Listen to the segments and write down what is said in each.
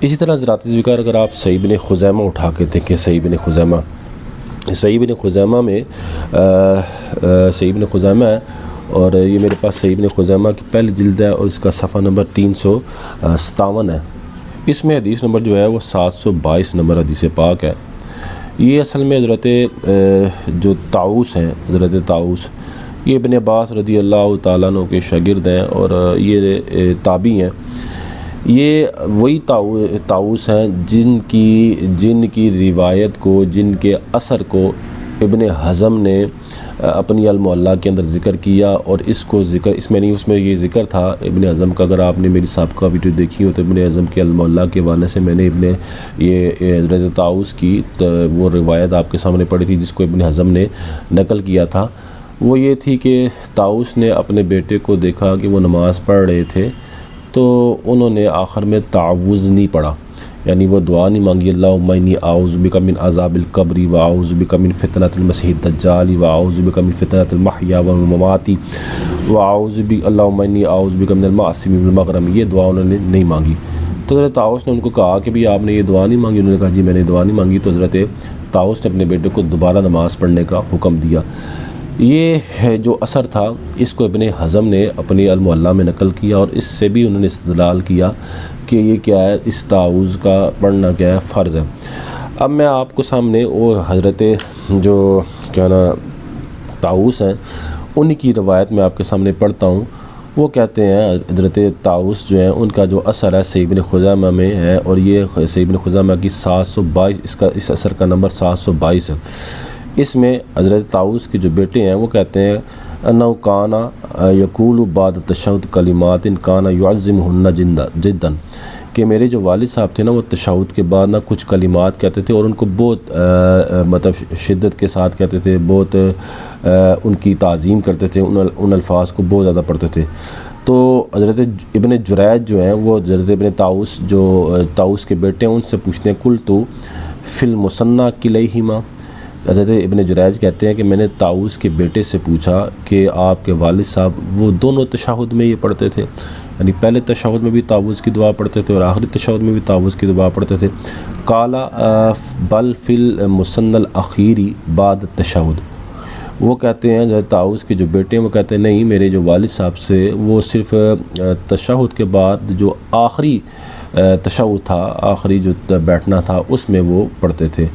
اسی طرح حضرات ذکر اگر آپ صحیح بن خزیمہ اٹھا کے دیکھیں، صحیح بن خزیمہ میں صحیح بن خزیمہ ہے، اور یہ میرے پاس صحیح بن خزیمہ کی پہلی جلد ہے اور اس کا صفحہ نمبر 357 ہے۔ اس میں حدیث نمبر جو ہے وہ 722 نمبر حدیث پاک ہے۔ یہ اصل میں حضرت جو طاؤس ہیں، حضرت طاؤس، یہ ابن عباس رضی اللہ تعالیٰ عنہ کے شاگرد ہیں اور یہ تابعی ہیں۔ یہ وہی طاؤس ہیں جن کی روایت کو، جن کے اثر کو ابن حزم نے اپنی المعلیٰ کے اندر ذکر کیا، اور اس میں یہ ذکر تھا ابن حزم کا۔ اگر آپ نے میری سابقہ ویڈیو دیکھی ہو تو ابن حزم کے المعلیٰ کے حوالے سے میں نے یہ حضرت طاؤس کی وہ روایت آپ کے سامنے پڑھی تھی جس کو ابن حزم نے نقل کیا تھا۔ وہ یہ تھی کہ طاؤس نے اپنے بیٹے کو دیکھا کہ وہ نماز پڑھ رہے تھے، تو انہوں نے آخر میں تعوذ نہیں پڑھا، یعنی وہ دعا نہیں مانگی، اللہم انی اعوذ بک من عذاب القبر واعوذ بک من فتنۃ المسیح الدجال واعوذ بک من فتنۃ المحیا والممات واعوذ بک اللہم انی اعوذ بک من المعصم والمغرم، یہ دعا انہوں نے نہیں مانگی۔ تو حضرت طاؤس نے ان کو کہا کہ بھی آپ نے یہ دعا نہیں مانگی؟ انہوں نے کہا جی میں نے دعا نہیں مانگی۔ تو حضرت طاؤس نے اپنے بیٹے کو دوبارہ نماز پڑھنے کا حکم دیا۔ یہ جو اثر تھا اس کو ابن حزم نے اپنی المعلیٰ میں نقل کیا، اور اس سے بھی انہوں نے استدلال کیا کہ یہ کیا ہے، اس تعوذ کا پڑھنا کیا ہے، فرض ہے۔ اب میں آپ کو سامنے وہ حضرت جو کیا نا طاؤس ہیں ان کی روایت میں آپ کے سامنے پڑھتا ہوں۔ وہ کہتے ہیں حضرت طاؤس جو ہیں ان کا جو اثر ہے صحیح بن خزیمہ میں ہے، اور یہ صحیح بن خزیمہ کی 722 اس اثر کا نمبر 722 ہے۔ اس میں حضرت طاؤس کے جو بیٹے ہیں وہ کہتے ہیں انہو کانا یقول بعد تشہد کلمات کانا یعظمہن جدا، کہ میرے جو والد صاحب تھے نا وہ تشہد کے بعد نا کچھ کلمات کہتے تھے اور ان کو بہت مطلب شدت کے ساتھ کہتے تھے، بہت ان کی تعظیم کرتے تھے، ان الفاظ کو بہت زیادہ پڑھتے تھے۔ تو حضرت ابن جریج جو ہیں وہ حضرت ابن طاؤس جو طاؤس کے بیٹے ہیں ان سے پوچھتے ہیں قلت فی المثنی کلیہما، حضرت ابن جریج کہتے ہیں کہ میں نے طاؤس کے بیٹے سے پوچھا کہ آپ کے والد صاحب وہ دونوں تشہد میں یہ پڑھتے تھے، یعنی پہلے تشہد میں بھی تعوذ کی دعا پڑھتے تھے اور آخری تشہد میں بھی تعوذ کی دعا پڑھتے تھے؟ قال بل فی المثنی الاخیر بعد تشہد، وہ کہتے ہیں حضرت طاؤس کے جو بیٹے ہیں وہ کہتے ہیں نہیں، میرے جو والد صاحب سے وہ صرف تشہد کے بعد جو آخری تشہد تھا، آخری جو بیٹھنا تھا اس میں وہ پڑھتے تھے۔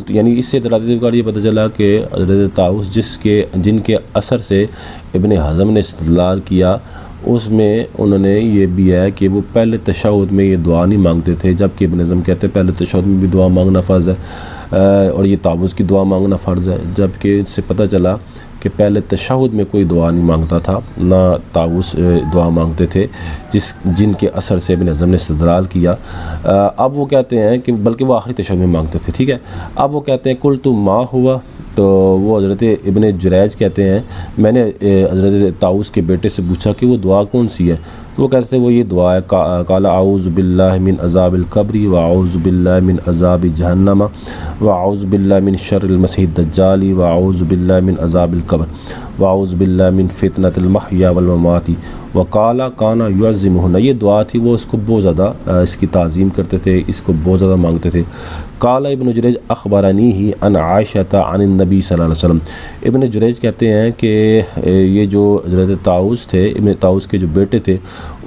یعنی اس سے دلالت یہ پتہ چلا کہ حضرت طاؤس جن کے اثر سے ابن حزم نے استدلال کیا، اس میں انہوں نے یہ بھی ہے کہ وہ پہلے تشہد میں یہ دعا نہیں مانگتے تھے، جبکہ ابن حزم کہتے ہیں پہلے تشہد میں بھی دعا مانگنا فرض ہے اور یہ تعوذ کی دعا مانگنا فرض ہے، جبکہ اس سے پتہ چلا کہ پہلے تشہد میں کوئی دعا نہیں مانگتا تھا، نہ طاؤس دعا مانگتے تھے جن کے اثر سے ابن حزم نے استدلال کیا۔ اب وہ کہتے ہیں کہ بلکہ وہ آخری تشہد میں مانگتے تھے، ٹھیک ہے۔ اب وہ کہتے ہیں قلت ما ہوا، تو وہ حضرت ابن جریج کہتے ہیں میں نے حضرت طاؤس کے بیٹے سے پوچھا کہ وہ دعا کون سی ہے، تو وہ کہتے ہیں وہ یہ دعا ہے قال اعوذ باللہ من عذاب القبر واعوذ باللہ من عذاب جہنم واعوذ باللہ من شر المسیح الدجال واعوذ باللہ من عذاب القبر واعوذ باللہ من فتنۃ المحیا والممات وقال کانا یعظمہن، یہ دعا تھی، وہ اس کو بہت زیادہ اس کی تعظیم کرتے تھے، اس کو بہت زیادہ مانگتے تھے۔ قال ابن جریج اخبرنی ہی عن عائشہ عن النبی صلی اللہ علیہ وسلم، ابن جریج کہتے ہیں کہ یہ جو حضرت طاؤس تھے، ابن طاؤس کے جو بیٹے تھے،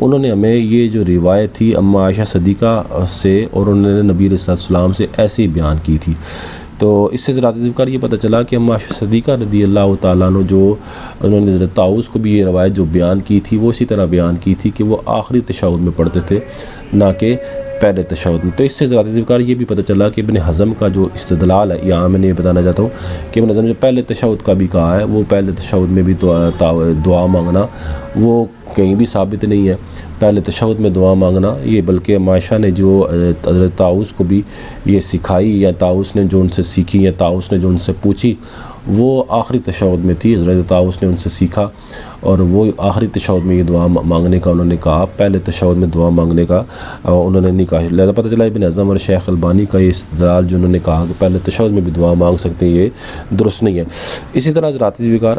انہوں نے ہمیں یہ جو روایت تھی اما عائشہ صدیقہ سے، اور انہوں نے نبی علیہ السلام سے ایسے ہی بیان کی تھی۔ تو اس سے ذرا ذکر یہ پتہ چلا کہ اما عائشہ صدیقہ رضی اللہ تعالیٰ عنہ جو انہوں نے حضرت طاؤس کو بھی یہ روایت جو بیان کی تھی وہ اسی طرح بیان کی تھی کہ وہ آخری تشہد میں پڑھتے تھے نہ کہ پہلے تشہد میں۔ تو اس سے ذرا ذکر یہ بھی پتہ چلا کہ ابن حزم کا جو استدلال ہے، یہاں میں نے یہ بتانا چاہتا ہوں کہ ابن حزم جو پہلے تشہد کا بھی کہا ہے، وہ پہلے تشہد میں بھی دعا مانگنا وہ کہیں بھی ثابت نہیں ہے، پہلے تشہد میں دعا مانگنا یہ، بلکہ عائشہ نے جو حضرت طاؤس کو بھی یہ سکھائی، یا طاؤس نے جو ان سے سیکھی، یا طاؤس نے جو ان سے پوچھی، وہ آخری تشہد میں تھی، حضرت طاؤس نے ان سے سیکھا اور وہ آخری تشہد میں یہ دعا مانگنے کا انہوں نے کہا، پہلے تشہد میں دعا مانگنے کا انہوں نے نہیں کہا۔ لہذا پتہ چلا ابن حزم اور شیخ البانی کا یہ استدلال جو انہوں نے کہا کہ پہلے تشہد میں بھی دعا مانگ سکتے ہیں، یہ درست نہیں ہے۔ اسی طرح حضرات ذکر